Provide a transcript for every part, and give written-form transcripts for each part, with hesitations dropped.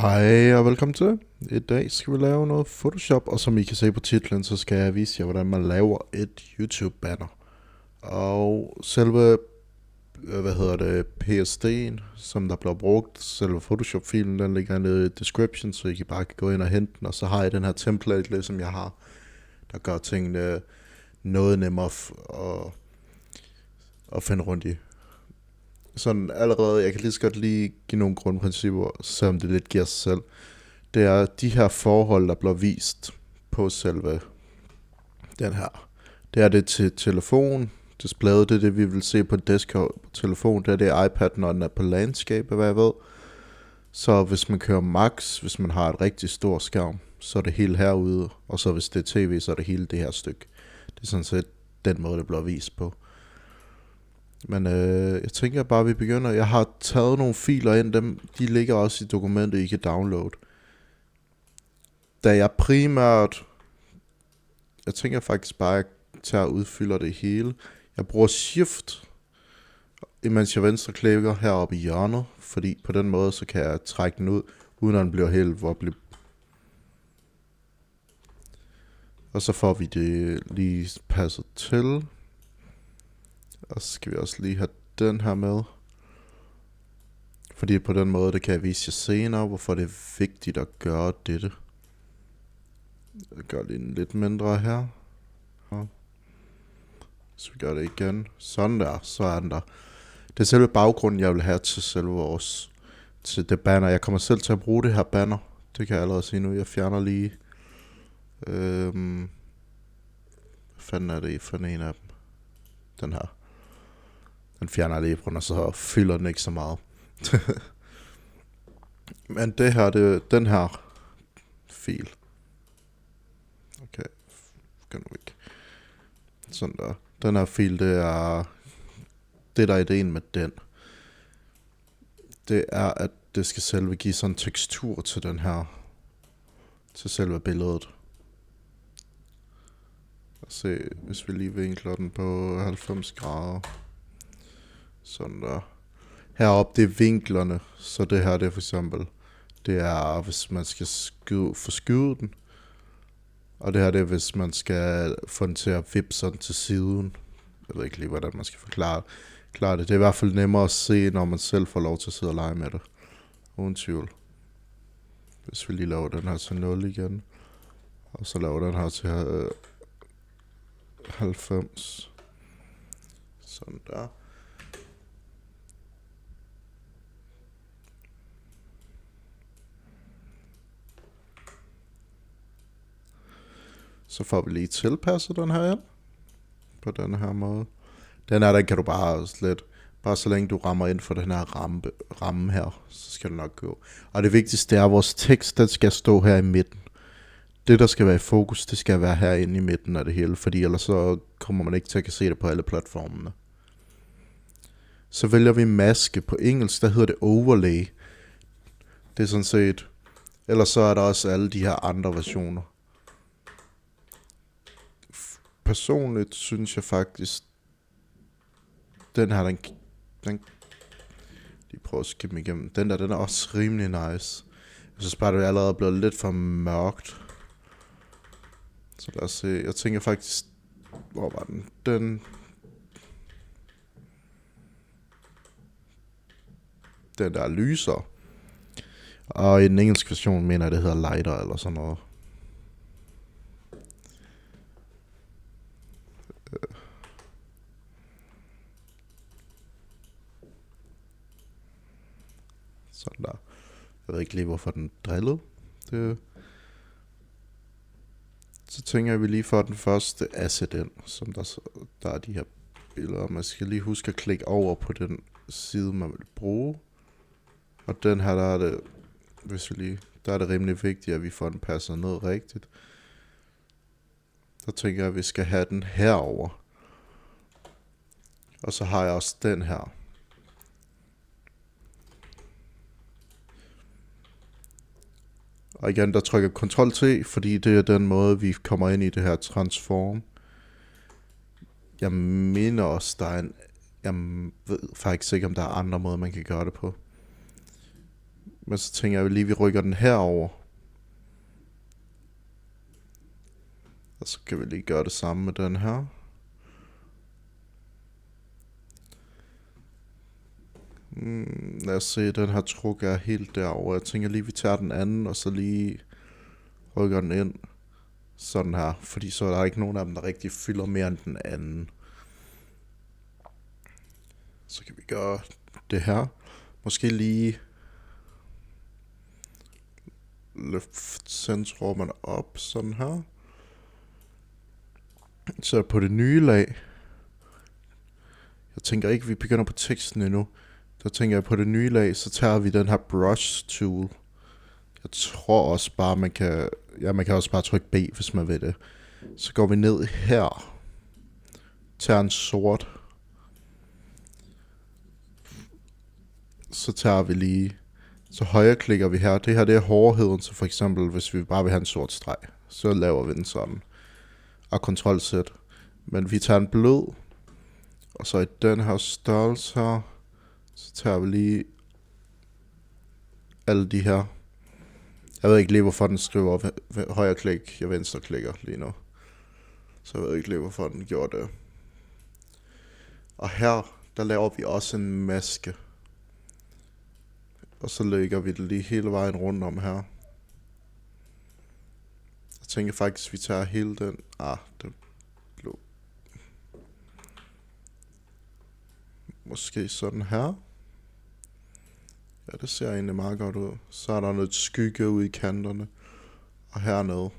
Hej og velkommen til. I dag skal vi lave noget Photoshop, og som I kan se på titlen, så skal jeg vise jer, hvordan man laver et YouTube-banner. Og selve, PSD'en, som der bliver brugt, selve Photoshop-filen, den ligger nede i description, så I kan bare gå ind og hente den. Og så har jeg den her template, ligesom jeg har, der gør tingene noget nemmere at finde rundt i. Sådan allerede, jeg kan lige så godt lige give nogle grundprincipper, selvom det lidt giver sig selv. Det er de her forhold, der bliver vist på selve den her. Det er det til telefon, displayet, det er det vi vil se på desktop på telefon, det er det iPad, når den er på landscape, hvad jeg ved. Så hvis man kører max, hvis man har et rigtig stort skærm, så er det hele herude, og så hvis det er tv, så er det hele det her stykke. Det er sådan set den måde, det bliver vist på. Men jeg tænker bare, at vi begynder. Jeg har taget nogle filer ind, de ligger også i dokumentet, I kan downloade. Da jeg primært, jeg tænker faktisk bare, at jeg tager og udfylder det hele. Jeg bruger Shift, imens jeg venstreklikker heroppe i hjørnet, fordi på den måde, så kan jeg trække den ud, uden at den bliver helt wobbly. Og så får vi det lige passet til. Og så skal vi også lige have den her med. Fordi på den måde, det kan jeg vise jer senere, hvorfor det er vigtigt at gøre dette. Jeg gør lige lidt mindre her. Så vi gør det igen. Sådan der, så er den der. Det er selve baggrunden, jeg vil have til selve til det banner. Jeg kommer selv til at bruge det her banner. Det kan jeg allerede sige nu. Jeg fjerner lige. Hvad fanden er det for en af dem? Den her. Den fjerner jeg lige på den, og så fylder den ikke så meget. Men det her, det er den her fil. Okay, gør nu ikke. Sådan der. Den her fil, det er det, der er ideen med den. Det er, at det skal selve give sådan en tekstur til den her, til selve billedet. Se, hvis vi lige vinkler den på 90 grader. Sådan der. Heroppe, det er vinklerne, så det her, det er for eksempel, det er, hvis man skal forskyde den. Og det her, det er, hvis man skal få den til at vippe sådan til siden. Jeg ved ikke lige, hvordan man skal forklare det. Det er i hvert fald nemmere at se, når man selv får lov til at sidde og lege med det. Uden tvivl. Hvis vi lige laver den her til 0 igen. Og så laver den her til 90. Sådan der. Så får vi lige tilpasset den her ind. På den her måde. Den kan du bare slet. Bare så længe du rammer ind for den her ramme her, så skal det nok gå. Og det vigtigste er, at vores tekst, den skal stå her i midten. Det, der skal være i fokus, det skal være herinde i midten af det hele, fordi ellers så kommer man ikke til at kan se det på alle platformene. Så vælger vi maske. På engelsk, der hedder det overlay. Det er sådan set. Ellers så er der også alle de her andre versioner. Personligt synes jeg faktisk, den her, den lige prøve at skippe igennem. Den er også rimelig nice. Jeg synes bare, det er allerede blevet lidt for mørkt. Så lad os se. Jeg tænker faktisk, hvor var den? Den der lyser. Og i den engelske version mener jeg, det hedder lighter eller sådan noget. Sådan der. Jeg ved ikke lige, hvorfor den drillede. Så tænker jeg, at vi lige får den første asset ind, som der er de her billeder. Man skal lige huske at klikke over på den side, man vil bruge. Og den her, der er det, der er det rimelig vigtigt, at vi får den passet ned rigtigt. Så tænker jeg, at vi skal have den herover. Og så har jeg også den her. Og igen, der trykker Ctrl-T, fordi det er den måde, vi kommer ind i det her transform. Jeg mener også, jeg ved faktisk ikke, om der er andre måder, man kan gøre det på. Men så tænker jeg lige, at vi rykker den herover. Og så kan vi lige gøre det samme med den her. Lad os se, den her truk er helt derovre. Jeg tænker lige, at vi tager den anden, og så lige rykker den ind. Sådan her. Fordi så er der ikke nogen af dem, der rigtig fylder mere end den anden. Så kan vi gøre det her. Måske lige løft centrummet op, sådan her. Så på det nye lag. Jeg tænker ikke, vi begynder på teksten endnu. Så tænker jeg på det nye lag, så tager vi den her brush tool. Jeg tror også bare, man kan også bare trykke B, hvis man vil det. Så går vi ned her. Tager en sort. Så tager vi lige, så højre klikker vi her. Det her, det er hårdheden, så for eksempel, hvis vi bare vil have en sort streg, så laver vi den sådan. Og Ctrl-Z. Men vi tager en blød, og så i den her størrelse her, så tager vi lige alle de her. Jeg ved ikke lige, hvorfor den skriver højre klik, jeg venstre klikker lige nu. Så jeg ved ikke lige, hvorfor den gjorde det. Og her, der laver vi også en maske. Og så lægger vi det lige hele vejen rundt om her. Jeg tænker faktisk, at vi tager hele den. Den blå. Måske sådan her. Ja, det ser egentlig meget godt ud. Så er der noget skygge ude i kanterne. Og hernede.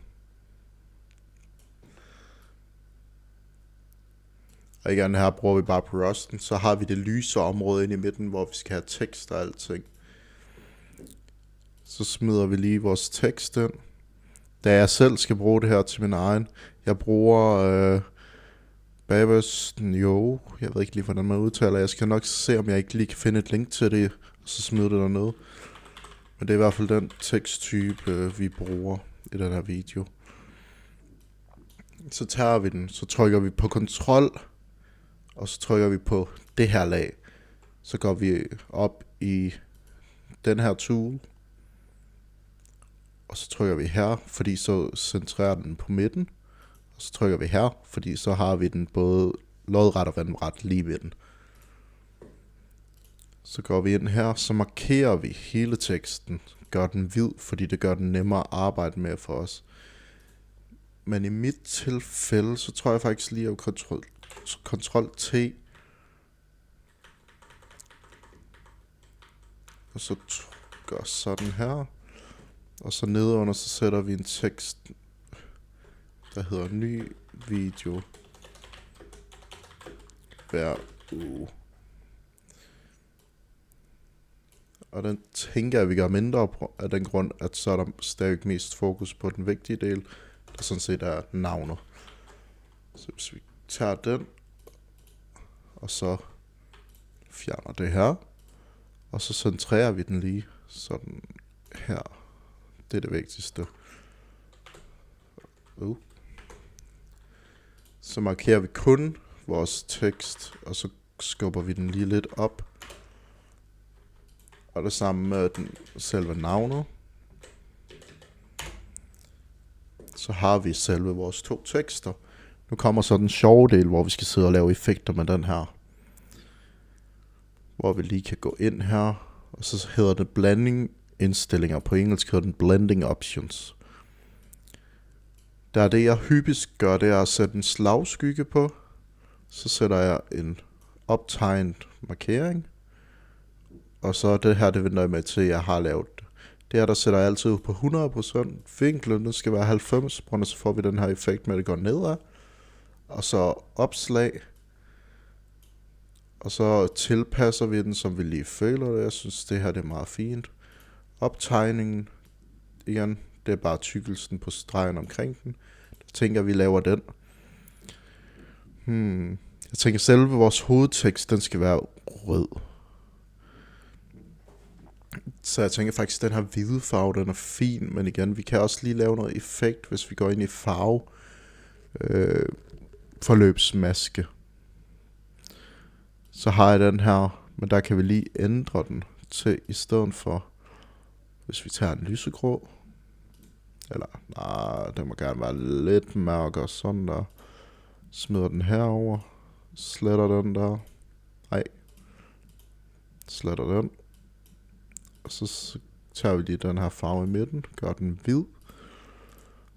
Og igen, her bruger vi bare brush'en. Så har vi det lyse område inde i midten, hvor vi skal have tekst og alting. Så smider vi lige vores tekst ind. Da jeg selv skal bruge det her til min egen. Jeg bruger Babas Jo. Jeg ved ikke lige, hvordan man udtaler. Jeg skal nok se, om jeg ikke lige kan finde et link til det. Og så smide det dernede. Men det er i hvert fald den teksttype, vi bruger i den her video. Så tager vi den. Så trykker vi på kontrol. Og så trykker vi på det her lag. Så går vi op i den her tool. Og så trykker vi her, fordi så centrerer den på midten. Og så trykker vi her, fordi så har vi den både lodret og vandret lige ved den. Så går vi ind her, så markerer vi hele teksten. Gør den hvid, fordi det gør den nemmere at arbejde med for os. Men i mit tilfælde, så tror jeg faktisk lige at Ctrl T. Og så gør sådan her. Og så nedenunder, så sætter vi en tekst, der hedder ny video hver uge. Og den tænker jeg, vi gør mindre af den grund, at så er der stadig mest fokus på den vigtige del, der sådan set er navnet. Så hvis vi tager den, og så fjerner det her, og så centrerer vi den lige sådan her. Det er det vigtigste. Så markerer vi kun vores tekst, og så skubber vi den lige lidt op. Og det samme med den selve navnet. Så har vi selve vores to tekster. Nu kommer så den sjove del, hvor vi skal sidde og lave effekter med den her. Hvor vi lige kan gå ind her, og så hedder det blanding indstillinger. På engelsk hedder den blending options. Der er det, jeg hyppigst gør, det er at sætte en slagskygge på. Så sætter jeg en optegnet markering. Og så det her, det venter jeg med til, jeg har lavet det. Det her, der sætter jeg altid på 100%. Vinklen, det skal være 90, så får vi den her effekt med, at det går nedad. Og så opslag. Og så tilpasser vi den, som vi lige føler det. Jeg synes, det her det er meget fint. Optegningen, igen, det er bare tykkelsen på stregen omkring den. Jeg tænker, at vi laver den. Jeg tænker, selve vores hovedtekst, den skal være rød. Så jeg tænker faktisk, at den her hvide farve, den er fin. Men igen, vi kan også lige lave noget effekt, hvis vi går ind i farve. Forløbsmaske. Så har jeg den her, men der kan vi lige ændre den til, i stedet for Hvis vi tager en lysegrå, eller nej, den må gerne være lidt mørkere, sådan der. Smider den herover, sletter den der. Nej, sletter den. Og så tager vi lige den her farve i midten, gør den hvid.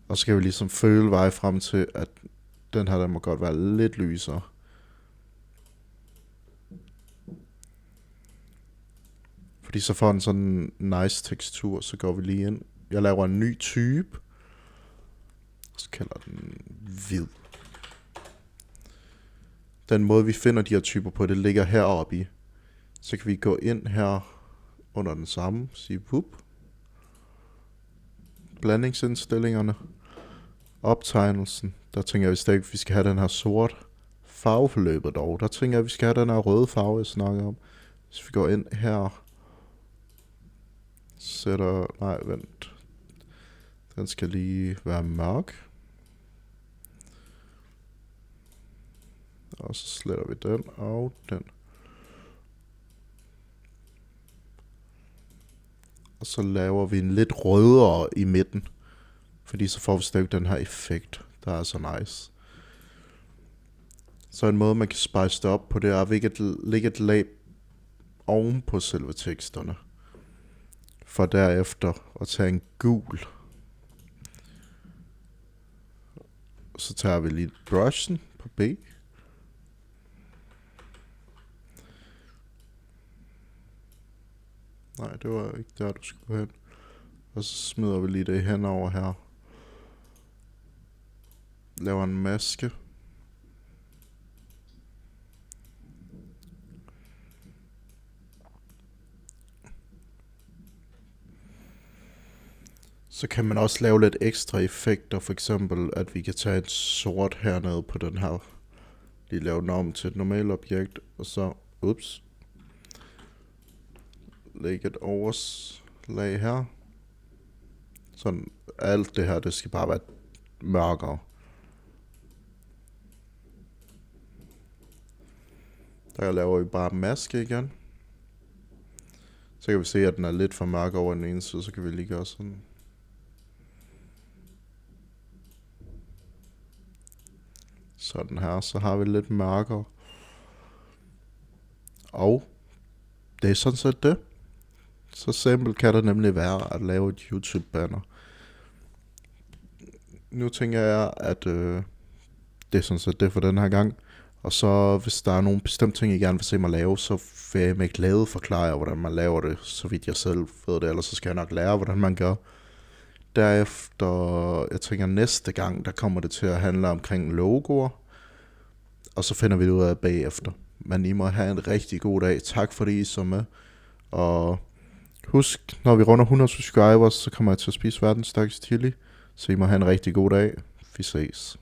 Og så skal vi ligesom føle vej frem til, at den her, den må godt være lidt lysere. Fordi så får den sådan en nice tekstur, så går vi lige ind. Jeg laver en ny type. Så kalder den hvid. Den måde vi finder de her typer på, det ligger heroppe i. Så kan vi gå ind her under den samme, sige whoop. Blandingsindstillingerne. Optegnelsen. Der tænker jeg, hvis ikke vi skal have den her sort farveforløbet dog. Der tænker jeg, vi skal have den her røde farve, jeg snakker om. Hvis vi går ind her. Nej, vent. Den skal lige være mørk. Og så sletter vi den og den. Og så laver vi en lidt rødere i midten. Fordi så får vi stadig den her effekt, der er så nice. Så en måde, man kan spice det op på, det er at lægge et lag oven på selve teksterne. For derefter at tage en gul. Så tager vi lige brushen på B. Nej, det var ikke der, du skulle hen. Og så smider vi lige det henover her. Laver en maske. Så kan man også lave lidt ekstra effekter. For eksempel, at vi kan tage et sort hernede på den her. Lige lave den om til et normalt objekt. Og så, lægge et overslag her. Sådan, alt det her, det skal bare være mørkere. Der laver vi bare maske igen. Så kan vi se, at den er lidt for mørk over den ene side, så kan vi lige gøre sådan. Sådan her, så har vi lidt mørkere. Og det er sådan set det. Så simpelt kan det nemlig være at lave et YouTube-banner. Nu tænker jeg, at det er sådan set det for den her gang. Og så hvis der er nogle bestemte ting, I gerne vil se mig lave, så vil jeg med glæde forklare jer, hvordan man laver det, så vidt jeg selv ved det. Ellers så skal jeg nok lære, hvordan man gør. Derefter, jeg tænker næste gang, der kommer det til at handle omkring logoer. Og så finder vi det ud af bagefter. Men I må have en rigtig god dag. Tak fordi I så med. Og husk, når vi runder 100 subscribers, så kommer jeg til at spise verdens stærkeste chili. Så I må have en rigtig god dag. Vi ses.